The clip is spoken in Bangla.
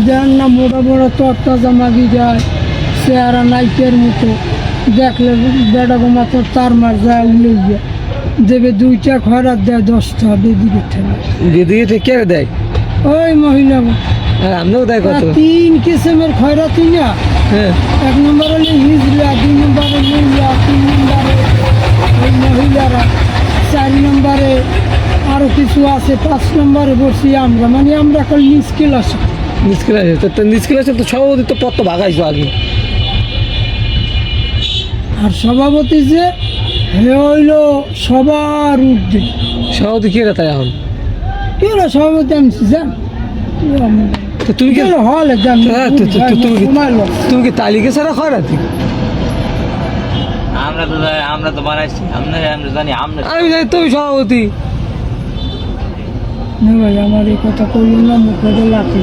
যার না বড় বড় তরতাজা মাগি যায় চেহারা নাইকের মতো দেখলে বেটা গোমা তোর তার মার যায় উলে যায় দেবে 2টা খয়রাত দেয় 10টা বেদিকে ঠেলে বেদিকে কে দেয়? ওই মহিলা হ্যাঁ, আমরাও দেয় কত। 3 কিসেমের খয়রাতি না। হ্যাঁ, 1 নম্বর হলে হিজলা, 2 নম্বরে মহিলা, 3 নম্বরে ওই মহিলারা, 4 নম্বরে আরো কিছু আছে, 5 নম্বরে বসি আমরা, মানে আমরা কল নিষ্কিল আছে। নিষ্কিল আছে তো, নিষ্কিল আছে তো সভাপতি তো পদ তো ভাগাইছো আগে। আর সভাপতি যে হে হইল সবার ঊর্ধ্বে। সভাপতি কে রে তাই এখন? কি হলো সভাপতি আমি জান তো তুমি কি হলে জান হ্যাঁ, তুমি কি তালিকা ছাড়া হয় রাতি? আমরা তো বানাইছি আমরা জানি আমরা আমি জানি তুমি সভাপতি। ভাই আমার এই কথা কইল না মুখে লাঠি